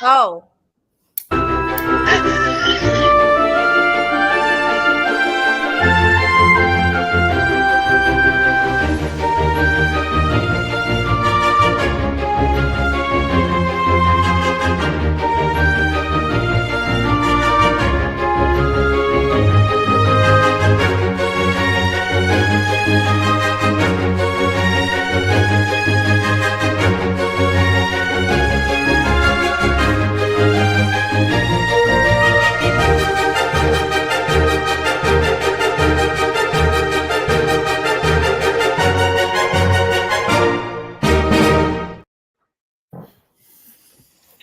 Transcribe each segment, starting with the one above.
Oh.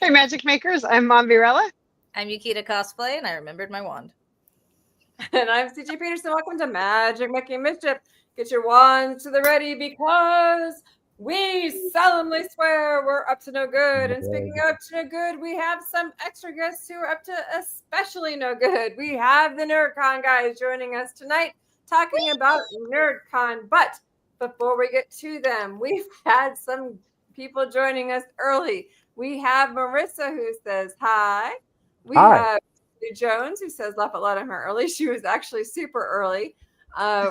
Hey, Magic Makers. I'm Mom Virella. I'm Yukita Cosplay, and I remembered my wand. And I'm CJ Peterson. Welcome to Magic Making Mischief. Get your wands to the ready because we solemnly swear we're up to no good. And speaking of up to no good, we have some extra guests who are up to especially no good. We have the NerdCon guys joining us tonight talking about NerdCon. But before we get to them, we've had some people joining us early. We have Marissa who says hi. We have Jones, who says laugh out loud at her early. She was actually super early.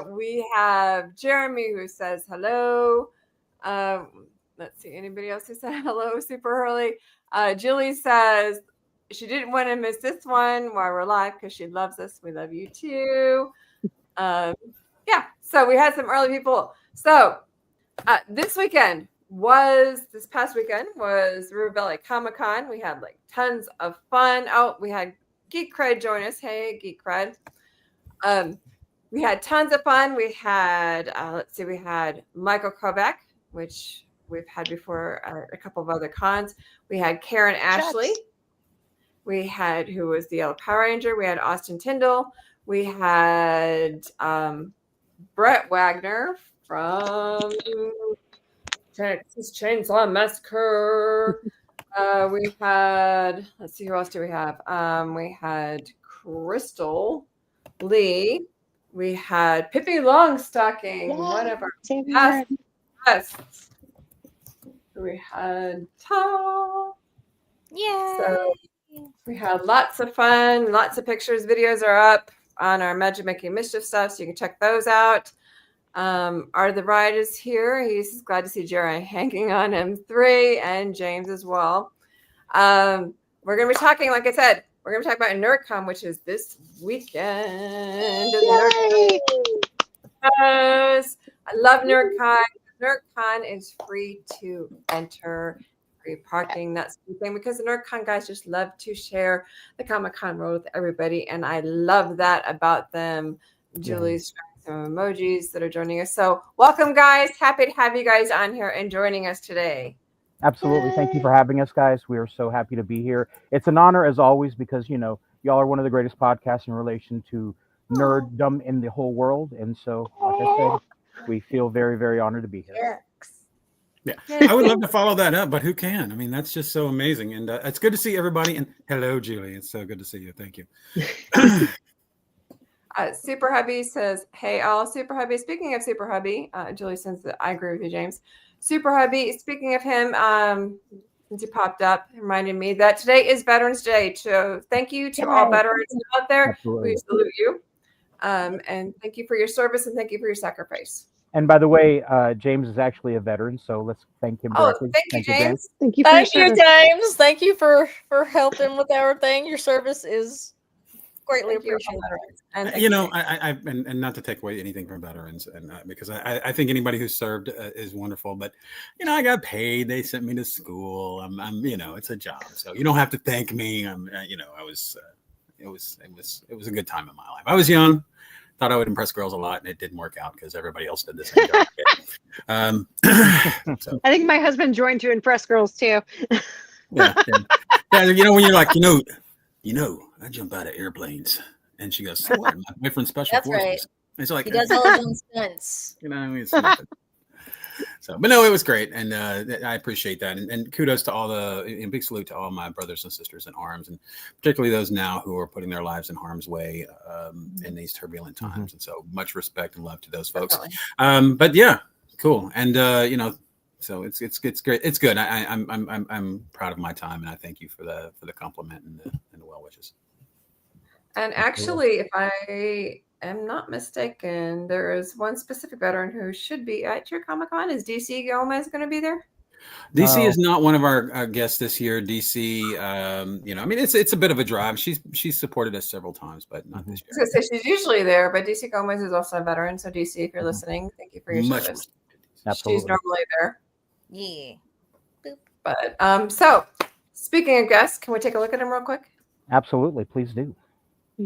We have Jeremy, who says hello. Let's see, anybody else who said hello super early? Julie says she didn't want to miss this one while we're live because she loves us. We love you too. Yeah, so we had some early people. So this past weekend was River Valley Comic Con. We had like tons of fun. Oh, we had Geek Cred join us. Hey, Geek Cred. We had tons of fun. We had, we had Michael Kovac, which we've had before at a couple of other cons. We had Karen Ashley. We had, who was the Yellow Power Ranger. We had Austin Tyndall. We had Brett Wagner from Texas Chainsaw Massacre. We had, let's see, who else do we have? We had Crystal Lee. We had Pippi Longstocking, one of our past guests. We had Tom. Yeah. So we had lots of fun, lots of pictures. Videos are up on our Magic Making Mischief stuff, so you can check those out. Are the Ride is here. He's glad to see Jerry hanging on M3 and James as well. We're going to be talking, like I said, we're going to talk about NerdCon, which is this weekend. Yes. I love NerdCon. NerdCon is free to enter, free parking. That's the thing, because the NerdCon guys just love to share the Comic-Con world with everybody, and I love that about them. Julie's some emojis that are joining us. So welcome, guys. Happy to have you guys on here and joining us today. Absolutely. Thank you for having us, guys. We are so happy to be here. It's an honor, as always, because, y'all are one of the greatest podcasts in relation to nerddom in the whole world. And so, like I said, we feel very, very honored to be here. Yeah, I would love to follow that up, but who can? I mean, that's just so amazing. And it's good to see everybody. And hello, Julie. It's so good to see you. Thank you. Super Hubby says, hey, all. Super Hubby, speaking of Super Hubby, Julie says that I agree with you, James. Super Hubby, speaking of him, since he popped up, reminded me that today is Veterans Day. So thank you to all veterans out there. Absolutely. We salute you. And thank you for your service and thank you for your sacrifice. And by the way, James is actually a veteran, so let's thank him directly. Thank you, James. Thank you, James. Thank you for helping with everything. Your service is greatly appreciated. And and not to take away anything from veterans, and because I think anybody who served is wonderful, but I got paid. They sent me to school. I'm it's a job, so you don't have to thank me. It was a good time in my life. I was young, thought I would impress girls a lot, and it didn't work out because everybody else did the same job. So. I think my husband joined to impress girls too. Yeah. When you're like, I jump out of airplanes, and she goes, so what? My boyfriend's special forces. Right. It's like he does all his own stunts. It's nothing. So, but no, it was great, and I appreciate that, and kudos to all and big salute to all my brothers and sisters in arms, and particularly those now who are putting their lives in harm's way in these turbulent times. And so, much respect and love to those folks. But yeah, cool, and So it's great. It's good. I'm proud of my time, and I thank you for the compliment and the well wishes. And actually, if I am not mistaken, there is one specific veteran who should be at your Comic-Con. Is DC Gomez going to be there? DC is not one of our guests this year. DC, I mean, it's a bit of a drive. She's supported us several times, but not this I was going year. to say she's usually there, but DC Gomez is also a veteran. So DC, if you're listening, thank you for your service. Absolutely. She's normally there. Yeah. Boop. But so speaking of guests, can we take a look at him real quick? Absolutely, please do.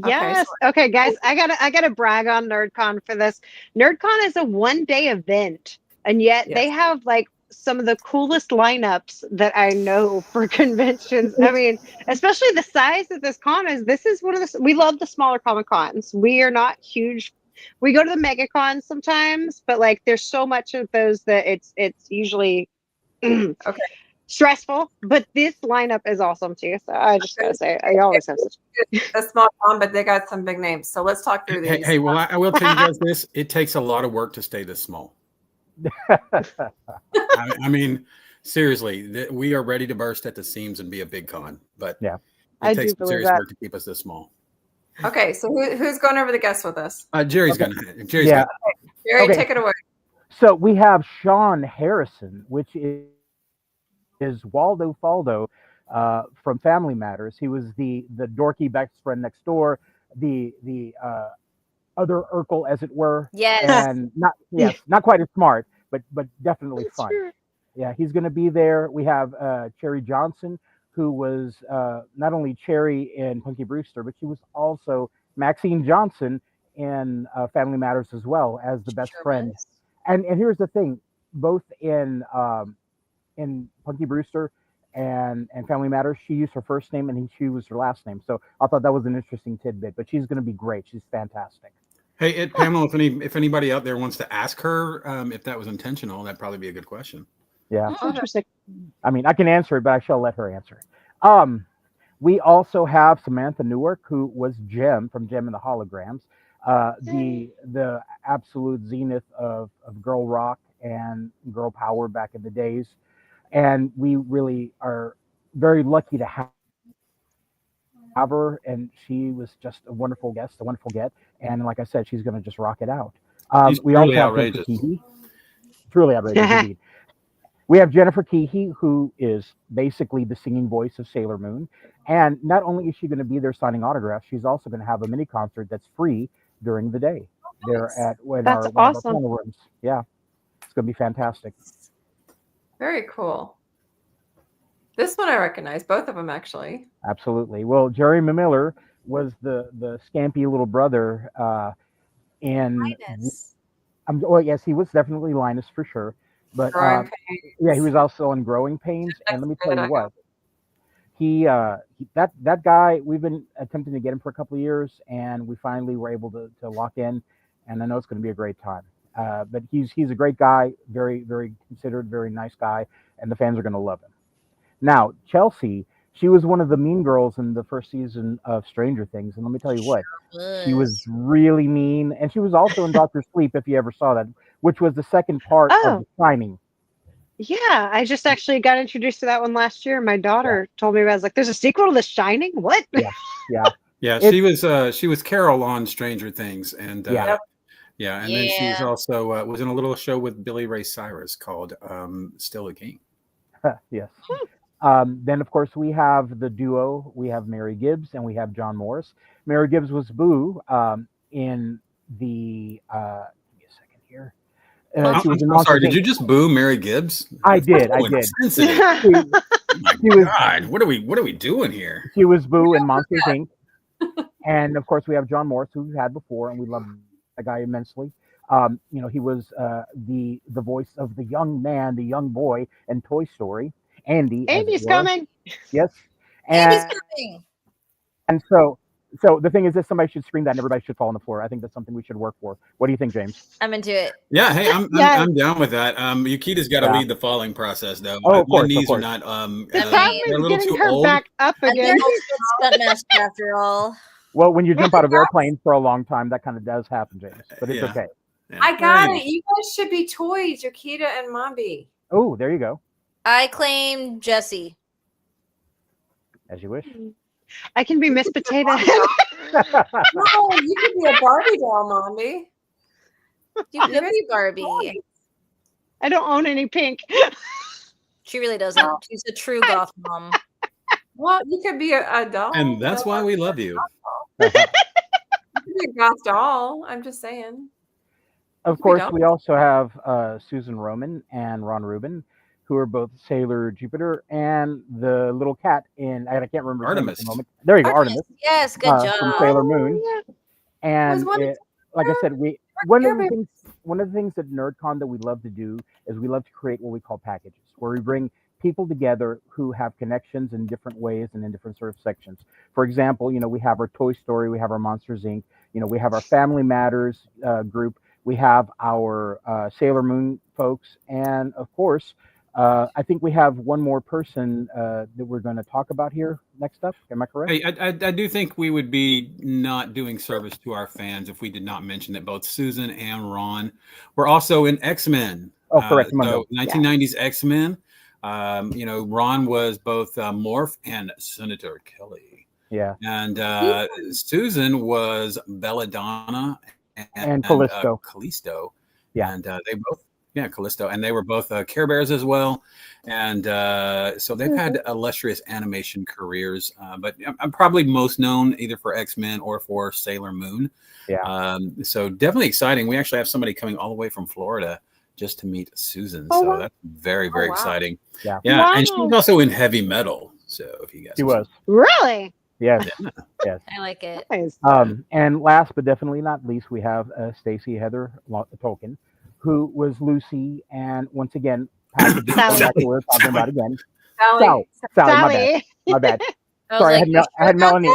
Yes. Okay, guys, I gotta brag on NerdCon for this. NerdCon is a one-day event, and yet they have like some of the coolest lineups that I know for conventions. I mean, especially the size that this con is. This is one of the we love the smaller Comic Cons. We are not huge. We go to the mega cons sometimes, but like there's so much of those that it's usually Okay. stressful. But this lineup is awesome too. So I just gotta say, I always have such a small con, but they got some big names. So let's talk through these. Hey, well, I will tell you guys this: it takes a lot of work to stay this small. I mean, seriously, we are ready to burst at the seams and be a big con, but it takes some serious work to keep us this small. Okay, so who's going over the guests with us? Jerry's going. Jerry, take it away. So we have Sean Harrison, which is Waldo Faldo from Family Matters. He was the dorky best friend next door, the other Urkel, as it were. Yes. And not quite as smart, but definitely fun. True. Yeah, he's going to be there. We have Cherry Johnson, who was not only Cherry in Punky Brewster, but she was also Maxine Johnson in Family Matters as well as the best friend. And here's the thing, both in Punky Brewster and Family Matters, she used her first name and she used her last name. So I thought that was an interesting tidbit, but she's going to be great. She's fantastic. Hey, Pamela, if anybody out there wants to ask her if that was intentional, that'd probably be a good question. Yeah. interesting. I mean, I can answer it, but I shall let her answer it. We also have Samantha Newark, who was Jem from Jem and the Holograms, the absolute zenith of girl rock and girl power back in the days. And we really are very lucky to have her. And she was just a wonderful guest, a wonderful get. And like I said, she's going to just rock it out. We also have outrageous. Truly outrageous indeed. We have Jennifer Keehee, who is basically the singing voice of Sailor Moon. And not only is she going to be there signing autographs, she's also going to have a mini concert that's free during the day. They're at That's our awesome. panel rooms. Yeah, it's going to be fantastic. Very cool. This one I recognize, both of them actually. Absolutely. Well, Jerry Miller was the scampy little brother in. Linus. Well, yes, he was definitely Linus for sure. But yeah, he was also on Growing Pains. And let me tell you what, that guy, we've been attempting to get him for a couple of years, and we finally were able to lock in. And I know it's going to be a great time. But he's a great guy, very, very considerate, very nice guy, and the fans are going to love him. Now, Chelsea, she was one of the mean girls in the first season of Stranger Things, and let me tell you what, she was really mean, and she was also in Doctor Sleep, if you ever saw that, which was the second part of The Shining. Yeah, I just actually got introduced to that one last year. My daughter told me about it. I was like, "There's a sequel to The Shining? What?" Yeah. She was Carol on Stranger Things, and and then she was also was in a little show with Billy Ray Cyrus called Still a King. Yes. Then, of course, we have the duo. We have Mary Gibbs and we have John Morris. Mary Gibbs was Boo in the. Give me a second here. I'm sorry. Did you just boo Mary Gibbs? I did. Oh my God! What are we doing here? She was Boo in Monsters Inc. And of course, we have John Morris, who we've had before, and we love that guy immensely. He was the voice of the young man, the young boy in Toy Story. Andy's coming. Yes. Andy's coming. And so the thing is that somebody should scream that and everybody should fall on the floor. I think that's something we should work for. What do you think, James? I'm into it. Yeah, hey, I'm down with that. Yukita's got to lead the falling process, though. Oh, my knees are not. The problem is a little getting too her old. back up again. Stuntmaster after all. Well, when you jump out of airplanes for a long time, that kind of does happen, James. But it's okay. I got it. You guys should be toys, Yukita and Mombi. Oh, there you go. I claim Jesse. As you wish. I can be Miss Potato Head. No, you could be a Barbie doll, Mommy. You could be Barbie. I don't own any pink. She really doesn't. She's a true goth mom. Well, you could be a doll. And that's why we love you. You could be a goth doll. I'm just saying. Of course, we also have Susan Roman and Ron Rubin, who are both Sailor Jupiter and the little cat in, I can't remember his name at Artemis. the moment. There you go, Artemis. Yes, good job. From Sailor Moon. And Was like I said, one of the things at NerdCon that we love to do is we love to create what we call packages, where we bring people together who have connections in different ways and in different sort of sections. For example, we have our Toy Story, we have our Monsters Inc., we have our Family Matters group, we have our Sailor Moon folks, and of course, I think we have one more person that we're going to talk about here next up. Am I correct? Hey, I do think we would be not doing service to our fans if we did not mention that both Susan and Ron were also in X-Men. Oh, correct. So 1990s X-Men. Ron was both Morph and Senator Kelly. Yeah. And Susan was Belladonna and Callisto. Callisto. Yeah. And they both, Callisto. And they were both Care Bears as well. And so they've had illustrious animation careers. But I'm probably most known either for X-Men or for Sailor Moon. Yeah. So definitely exciting. We actually have somebody coming all the way from Florida just to meet Susan. Oh, so wow. that's very, very exciting. Yeah. Yeah. Wow. And she was also in heavy metal. So if you guys She was. Really? Yes. Yes. I like it. Nice. And last but definitely not least, we have Stacey Heather Tolkien, who was Lucy, and once again, packages that we were talking about again. Sally. Sally, my bad. Sorry, I had Melanie.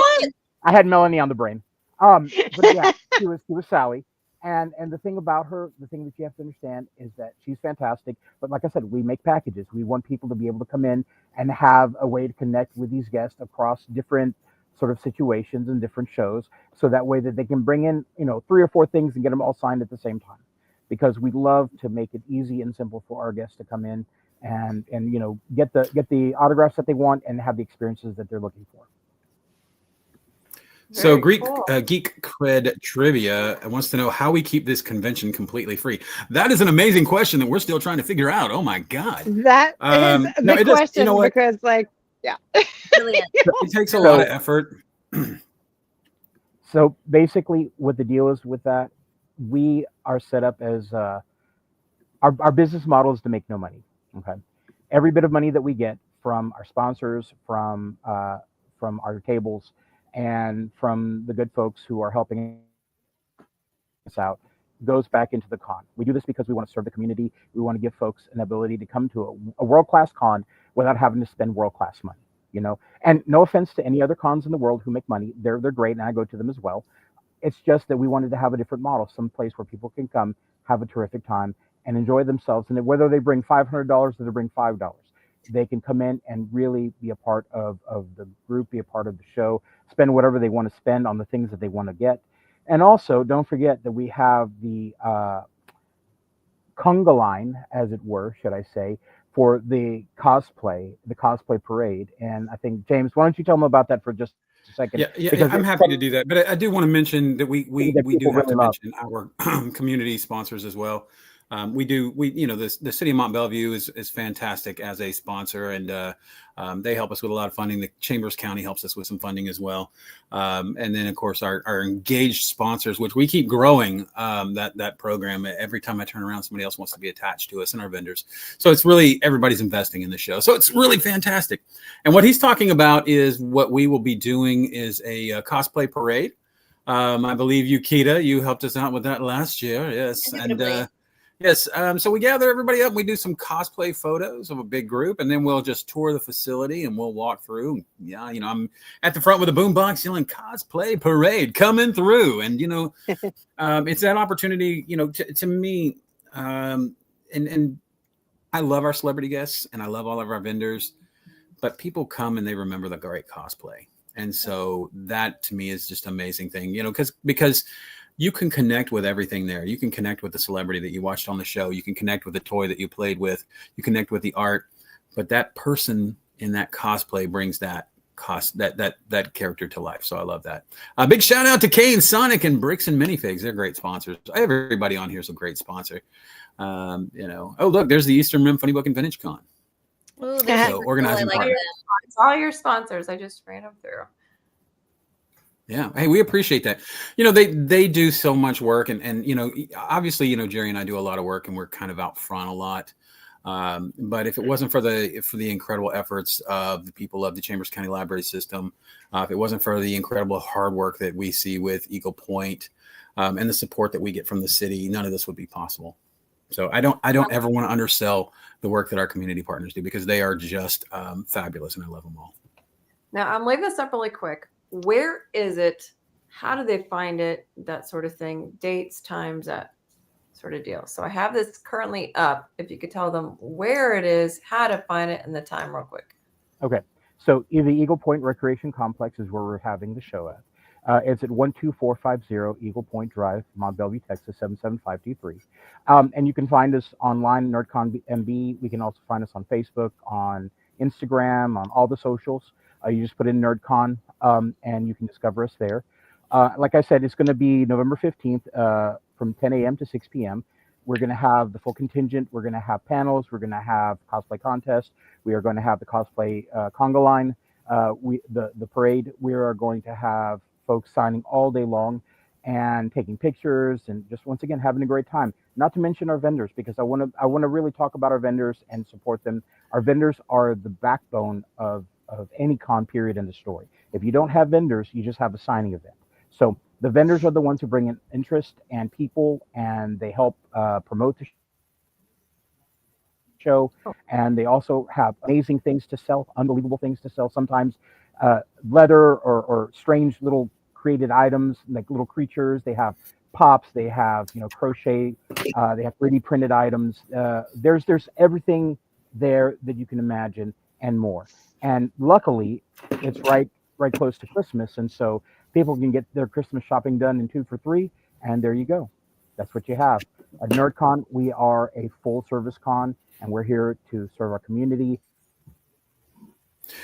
I had Melanie on the brain. But yeah, she was Sally. And the thing about her, the thing that you have to understand is that she's fantastic. But like I said, we make packages. We want people to be able to come in and have a way to connect with these guests across different sort of situations and different shows. So that way that they can bring in, 3 or 4 things and get them all signed at the same time. Because we love to make it easy and simple for our guests to come in and get the autographs that they want and have the experiences that they're looking for. So Geek Cred Trivia wants to know how we keep this convention completely free. That is an amazing question that we're still trying to figure out. Oh my God. That is the question because it takes a lot of effort. So basically what the deal is with that, we are set up as our business model is to make no money. Okay. Every bit of money that we get from our sponsors, from our tables, and from the good folks who are helping us out goes back into the con. We do this because we want to serve the community. We want to give folks an ability to come to a world-class con without having to spend world-class money, And no offense to any other cons in the world who make money. They're great, and I go to them as well. It's just that we wanted to have a different model, some place where people can come, have a terrific time, and enjoy themselves. And whether they bring $500 or they bring $5, they can come in and really be a part of the group, be a part of the show, spend whatever they want to spend on the things that they want to get. And also, don't forget that we have the conga line, as it were, should I say, for the cosplay parade. And I think, James, why don't you tell them about that for just a second? Yeah, I'm happy to do that. But I do want to mention that we do have to mention our community sponsors as well. The city of Mont Bellevue is fantastic as a sponsor, and they help us with a lot of funding. The Chambers County helps us with some funding as well. And then of course our engaged sponsors, which we keep growing, that program. Every time I turn around, somebody else wants to be attached to us, and our vendors. So it's really, everybody's investing in the show. So it's really fantastic. And what he's talking about is what we will be doing is a cosplay parade. I believe you helped us out with that last year. Yes. And yes. So we gather everybody up. We do some cosplay photos of a big group, and then we'll just tour the facility and we'll walk through. Yeah, I'm at the front with a boombox yelling "Cosplay Parade coming through," and it's that opportunity. To me, and I love our celebrity guests, and I love all of our vendors, but people come and they remember the great cosplay, and so that to me is just an amazing thing. Because you can connect with everything there. You can connect with the celebrity that you watched on the show. You can connect with the toy that you played with. You connect with the art, but that person in that cosplay brings that character to life. So I love that. Big shout out to Kane, Sonic, and Bricks and Minifigs. They're great sponsors. Everybody on here is a great sponsor. Oh look, there's the Eastern Rim Funny Book and Vintage Con. Ooh, So organizing partner. It's all your sponsors. I just ran them through. Yeah. Hey, we appreciate that. They do so much work, and obviously, Jerry and I do a lot of work, and we're kind of out front a lot. But if it wasn't for the incredible efforts of the people of the Chambers County Library System, if it wasn't for the incredible hard work that we see with Eagle Point, and the support that we get from the city, none of this would be possible. So I don't ever want to undersell the work that our community partners do, because they are just fabulous, and I love them all. Now I'm leaving this up really quick. Where is it? How do they find it? That sort of thing. Dates, times, that sort of deal. So I have this currently up. If you could tell them where it is, how to find it, and the time real quick. Okay. So the Eagle Point Recreation Complex is where we're having the show at. It's at 12450 Eagle Point Drive, Mont Belvieu, Texas, 77523. And you can find us online, NerdCon MB. We can also find us on Facebook, on Instagram, on all the socials. You just put in NerdCon, and you can discover us there. Like I said, it's going to be November 15th from 10 a.m. to 6 p.m. We're going to have the full contingent. We're going to have panels. We're going to have cosplay contest. We are going to have the cosplay conga line. The parade. We are going to have folks signing all day long and taking pictures, and just once again having a great time. Not to mention our vendors, because I want to really talk about our vendors and support them. Our vendors are the backbone of any con period in the story. If you don't have vendors, you just have a signing event. So the vendors are the ones who bring in interest and people, and they help promote the show. And they also have amazing things to sell, unbelievable things to sell. Sometimes leather or strange little created items, like little creatures. They have pops. They have crochet. They have 3D printed items. There's everything there that you can imagine and more. And luckily, it's right close to Christmas, and so people can get their Christmas shopping done in 2 for $3, and there you go. That's what you have. At NerdCon, we are a full-service con, and we're here to serve our community.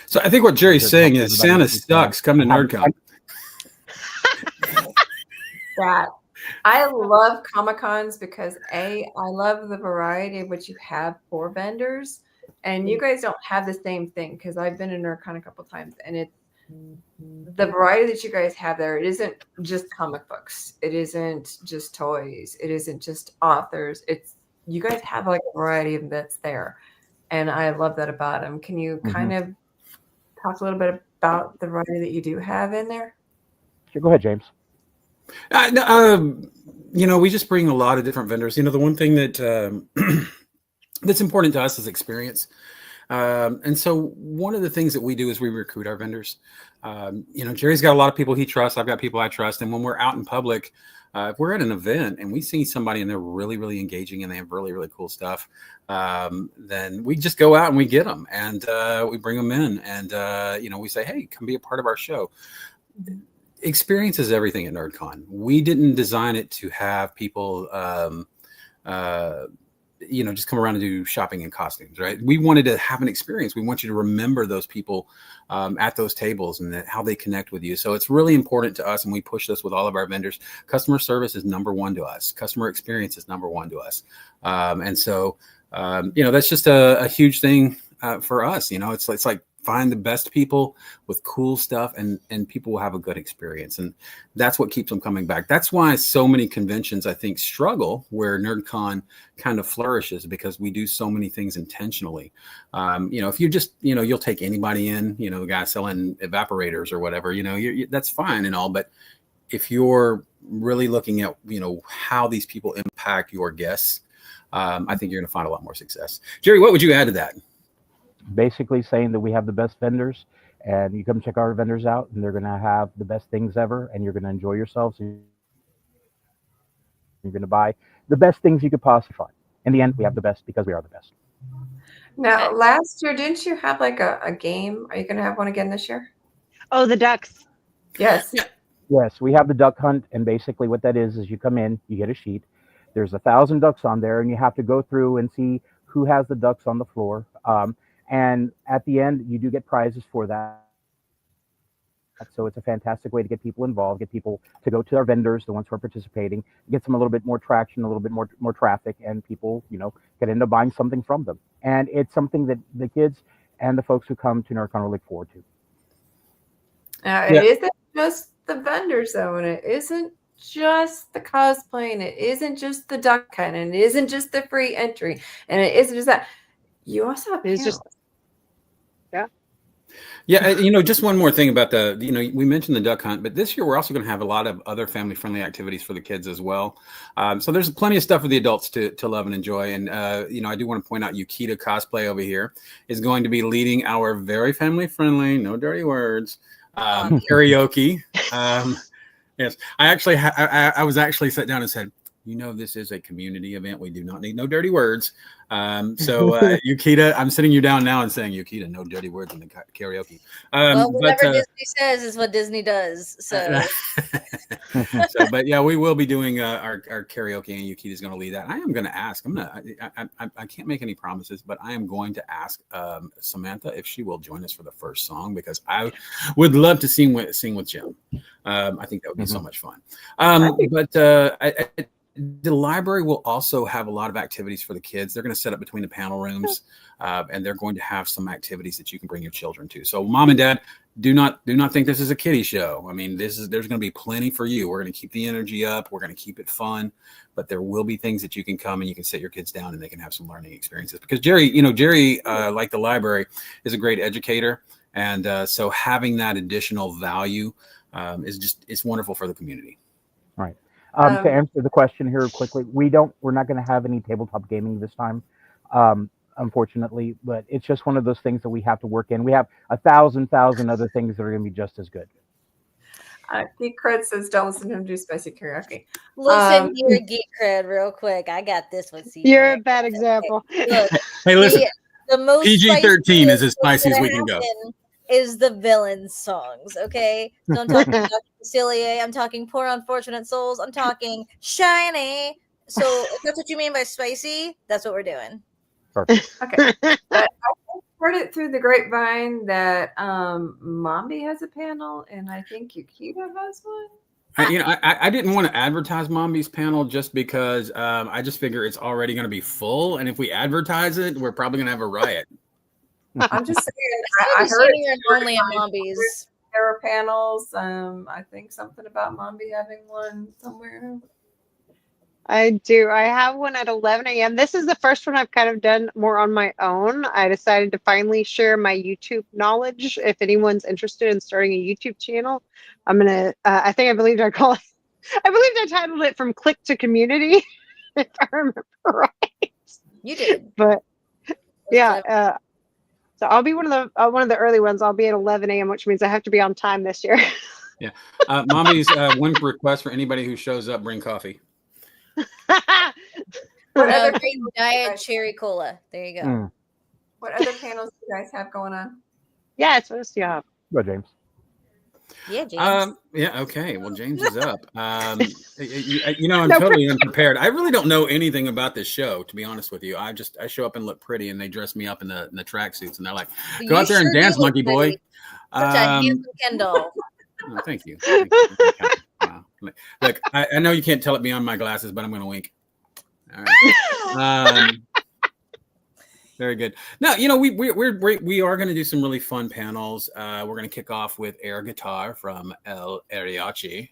So I think what Jerry's saying is Santa sucks. Come to NerdCon. That I love Comic-Cons because I love the variety of what you have for vendors, and you guys don't have the same thing, because I've been in NerdCon a couple times, and it's the variety that you guys have there. It isn't just comic books. It isn't just toys. It isn't just authors. It's you guys have like a variety of that's there, and I love that about them. Can you kind of talk a little bit about the variety that you do have in there? Sure, go ahead, James. We just bring a lot of different vendors. The one thing that that's important to us is experience. And so one of the things that we do is we recruit our vendors. Jerry's got a lot of people he trusts. I've got people I trust. And when we're out in public, if we're at an event and we see somebody and they're really, really engaging and they have really, really cool stuff, then we just go out and we get them and we bring them in and, we say, hey, come be a part of our show. Experience is everything at NerdCon. We didn't design it to have people, just come around and do shopping in costumes, right? We wanted to have an experience. We want you to remember those people at those tables and how they connect with you. So it's really important to us, and we push this with all of our vendors. Customer service is number one to us. Customer experience is number one to us. That's just a huge thing for us. It's like find the best people with cool stuff and people will have a good experience. And that's what keeps them coming back. That's why so many conventions, I think, struggle where NerdCon kind of flourishes, because we do so many things intentionally. If you just, you'll take anybody in, the guy selling evaporators or whatever, that's fine and all. But if you're really looking at, how these people impact your guests, I think you're going to find a lot more success. Jerry, what would you add to that? Basically saying that we have the best vendors, and you come check our vendors out, and they're going to have the best things ever, and you're going to enjoy yourselves. You're going to buy the best things you could possibly find. In the end, we have the best because we are the best. Now, last year, didn't you have like a game? Are you going to have one again this year? Oh, the ducks. Yes. Yes, we have the duck hunt, and basically what that is you come in, you get a sheet. There's 1,000 ducks on there, and you have to go through and see who has the ducks on the floor. And at the end, you do get prizes for that. So it's a fantastic way to get people involved, get people to go to our vendors, the ones who are participating, get some a little bit more traction, a little bit more traffic, and people, can end up buying something from them. And it's something that the kids and the folks who come to NerdCon will look forward to. It isn't just the vendors, though, and it isn't just the cosplay, and it isn't just the duck hunt, and it isn't just the free entry, and it isn't just that. You also have It's panels. just, yeah. Yeah, just one more thing about we mentioned the duck hunt, but this year we're also going to have a lot of other family-friendly activities for the kids as well. So there's plenty of stuff for the adults to love and enjoy. And, I do want to point out Yukita Cosplay over here is going to be leading our very family-friendly, no dirty words, karaoke. Yes, I was actually sat down and said, this is a community event. We do not need no dirty words. So Yukita, I'm sitting you down now and saying, Yukita, no dirty words in the karaoke. Well, whatever Disney says is what Disney does. So, but yeah, we will be doing our karaoke, and Yukita's going to lead that. I am going to ask. I can't make any promises, but I am going to ask Samantha if she will join us for the first song, because I would love to sing with Jim. I think that would be so much fun. The library will also have a lot of activities for the kids. They're going to set up between the panel rooms, and they're going to have some activities that you can bring your children to. So, mom and dad, do not think this is a kiddie show. I mean, there's going to be plenty for you. We're going to keep the energy up. We're going to keep it fun, but there will be things that you can come and you can sit your kids down and they can have some learning experiences. Because Jerry, like the library, is a great educator, and so having that additional value it's wonderful for the community. Right. To answer the question here quickly, we're not going to have any tabletop gaming this time, unfortunately, but it's just one of those things that we have to work in. We have 1,000 other things that are going to be just as good. Geek Cred says, don't listen to him do spicy karaoke. Listen here, Geek Cred, real quick. I got this one. You're a bad example. Look, hey, listen, the most PG-13 is as spicy as we can go. Is the villain songs, okay? So I'm talking Dr. Facilier, I'm talking Poor Unfortunate Souls, I'm talking Shiny. So if that's what you mean by spicy, that's what we're doing. Perfect. Okay. I heard it through the grapevine that Mombi has a panel, and I think Yukita has one. I didn't want to advertise Mombi's panel just because I just figure it's already going to be full, and if we advertise it, we're probably going to have a riot. I'm just saying. I heard it only at Mombi's. There were panels. I think something about Mombi having one somewhere. I do. I have one at 11 a.m. This is the first one I've kind of done more on my own. I decided to finally share my YouTube knowledge. If anyone's interested in starting a YouTube channel, I'm gonna. I believe I titled it "From Click to Community," if I remember right. You did, but yeah. So I'll be one of the early ones. I'll be at 11 a.m., which means I have to be on time this year. Yeah. Mommy's one request for anybody who shows up, bring coffee. Bring diet cherry cola. There you go. What other panels do you guys have going on? Yeah, it's supposed to have. Go, James. Yeah, James. Yeah, okay. Well, James is up. I'm totally unprepared. I really don't know anything about this show, to be honest with you. I show up and look pretty, and they dress me up in the tracksuits, and they're like, "Go out there and dance, monkey boy." Such a handsome Ken doll. Oh, thank you. Wow. Look, I know you can't tell it beyond my glasses, but I'm going to wink. All right. Very good. Now, we are going to do some really fun panels. We're going to kick off with air guitar from El Ariachi.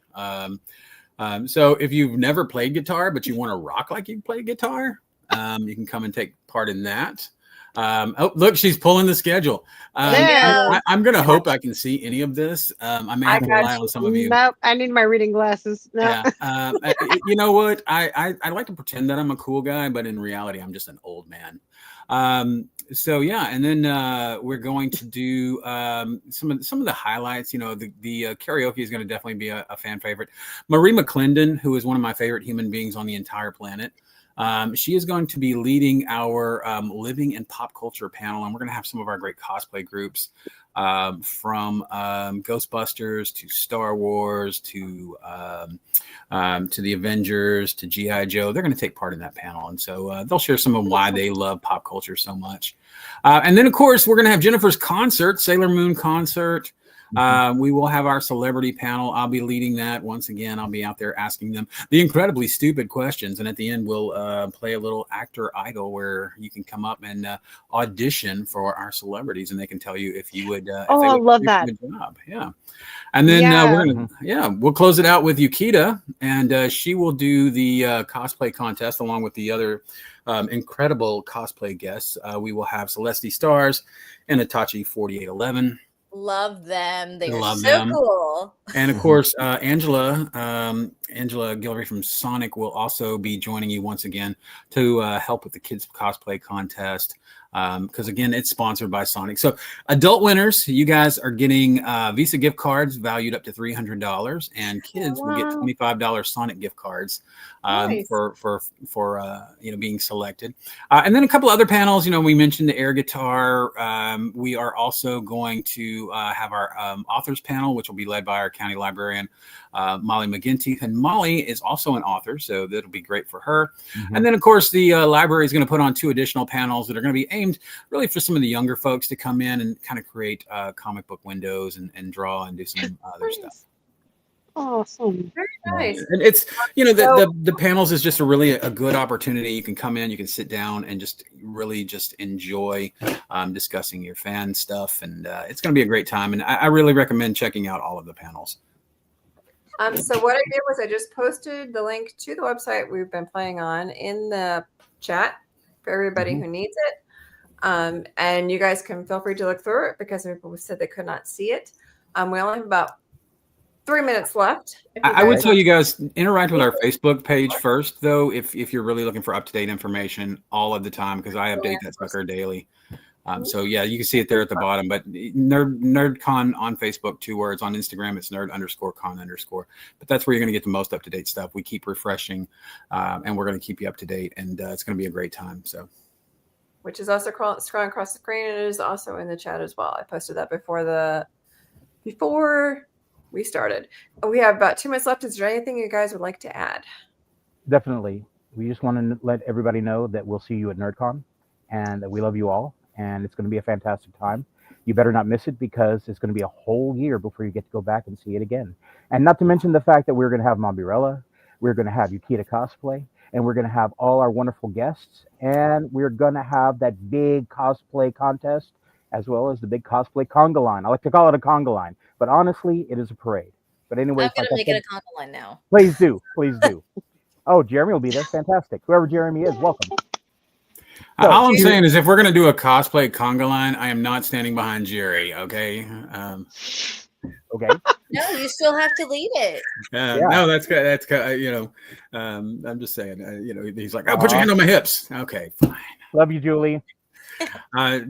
So if you've never played guitar, but you want to rock like you play guitar, you can come and take part in that. Oh, look, she's pulling the schedule. I'm going to hope I can see any of this. I may have to rely on some of you. Nope, I need my reading glasses. No. Yeah. You know what? I like to pretend that I'm a cool guy, but in reality, I'm just an old man. So yeah, and then we're going to do some of the highlights. The karaoke is going to definitely be a fan favorite. Marie McClendon, who is one of my favorite human beings on the entire planet. She is going to be leading our living and pop culture panel, and we're going to have some of our great cosplay groups. from Ghostbusters to Star Wars to the Avengers to G.I. Joe. They're going to take part in that panel. And so they'll share some of why they love pop culture so much. And then, of course, we're going to have Jennifer's concert, Sailor Moon concert. We will have our celebrity panel. I'll be leading that. Once again, I'll be out there asking them the incredibly stupid questions. And at the end, we'll play a little actor idol where you can come up and audition for our celebrities, and they can tell you if you would. Oh, I love that. Job. Yeah. And then we'll close it out with Yukita, and she will do the cosplay contest along with the other incredible cosplay guests. We will have Celeste Stars and Itachi 4811. Love them. They are so cool. And of course, Angela Guillory from Sonic will also be joining you once again to help with the kids cosplay contest. Because again, it's sponsored by Sonic. So adult winners, you guys are getting Visa gift cards valued up to $300, and kids will get $25 Sonic gift cards for being selected. And then a couple other panels. We mentioned the air guitar. We are also going to have our authors panel, which will be led by our county librarian, Molly McGinty. And Molly is also an author, so that'll be great for her. And then, of course, the library is going to put on 2 additional panels that are going to be aimed really for some of the younger folks to come in and kind of create comic book windows and draw and do some other stuff. Awesome. Very nice. And it's, the panels is just a good opportunity. You can come in, you can sit down and just really just enjoy discussing your fan stuff. And it's going to be a great time. And I really recommend checking out all of the panels. So what I did was I just posted the link to the website we've been playing on in the chat for everybody who needs it. And you guys can feel free to look through it because people said they could not see it. We only have about 3 minutes left. I would tell you guys, interact with our Facebook page first, though, if you're really looking for up-to-date information all of the time, because I update that sucker daily. So yeah, you can see it there at the bottom, but NerdCon on Facebook, 2 words. On Instagram, it's nerd_con_. But that's where you're going to get the most up-to-date stuff. We keep refreshing, and we're going to keep you up to date, and it's going to be a great time. So, which is also scrolling across the screen, and it is also in the chat as well. I posted that before we started. We have about 2 minutes left. Is there anything you guys would like to add? Definitely. We just want to let everybody know that we'll see you at NerdCon, and that we love you all. And it's going to be a fantastic time. You better not miss it, because it's going to be a whole year before you get to go back and see it again. And not to mention the fact that we're going to have Mobirella, we're going to have Yukita cosplay, and we're going to have all our wonderful guests, and we're going to have that big cosplay contest, as well as the big cosplay conga line. I like to call it a conga line, but honestly, it is a parade. But anyway, I'm going to make it a conga line now. Please do. Oh, Jeremy will be there. Fantastic. Whoever Jeremy is, welcome. So, all I'm saying is, if we're going to do a cosplay conga line, I am not standing behind Jerry. Okay. Okay. No, you still have to lead it. No, that's good. That's good. I'm just saying. He's like, "I'll put your hand on my hips." Okay, fine. Love you, Julie.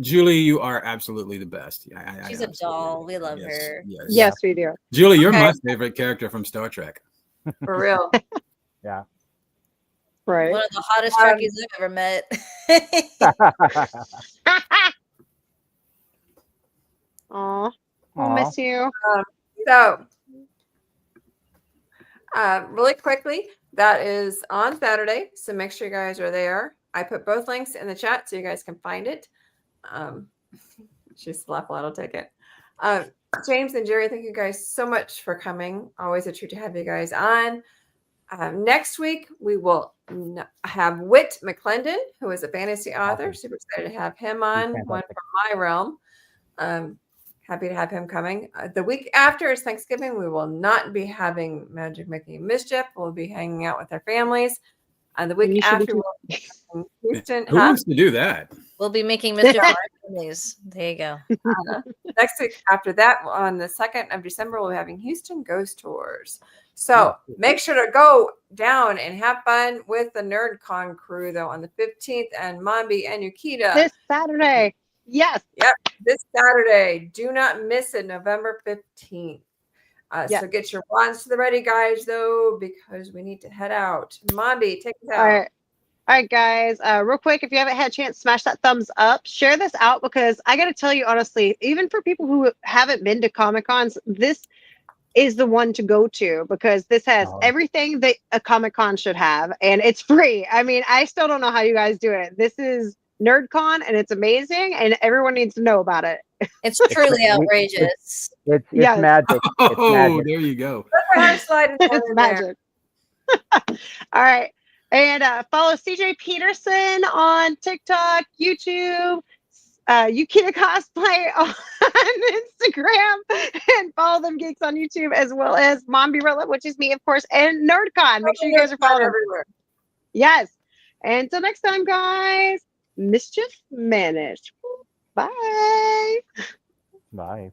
Julie, you are absolutely the best. She's a doll. We love her. Yes, we do. Julie, you're my favorite character from Star Trek. For real. Yeah. Right. One of the hottest Trekkies I've ever met. Aw, we'll miss you. So, really quickly, that is on Saturday. So make sure you guys are there. I put both links in the chat so you guys can find it. She's laugh loud, I'll take it. James and Jerry, thank you guys so much for coming. Always a treat to have you guys on. Next week, we will have Whit McClendon, who is a fantasy author. Super excited to have him on, one from my realm. Happy to have him coming. The week after is Thanksgiving. We will not be having Magic Mickey Mischief. We'll be hanging out with our families. The week after, we'll be in Houston. Who wants to do that? We'll be making Mr. Families. There you go. Next week after that, on the 2nd of December, we'll be having Houston Ghost Tours. So make sure to go down and have fun with the NerdCon crew, though, on the 15th, and Mambi and Yukita. This Saturday. Yes. Yep. This Saturday. Do not miss it, November 15th. So get your wands to the ready, guys, though, because we need to head out. Mambi, take us out. All right. All right, guys, real quick, if you haven't had a chance, smash that thumbs up. Share this out because I got to tell you honestly, even for people who haven't been to Comic Cons, this is the one to go to because this has everything that a Comic Con should have, and it's free. I mean, I still don't know how you guys do it. This is NerdCon, and it's amazing, and everyone needs to know about it. It's truly outrageous. It's Yes. magic. It's Oh, magic. there you go. Put the hair slide and It's magic. All right. And follow CJ Peterson on TikTok, YouTube, Yukina Cosplay on Instagram, and follow them geeks on YouTube, as well as Mom Birilla, which is me, of course, and NerdCon. Make sure you guys are following everywhere. Yes. And until next time, guys, mischief managed. Bye. Bye.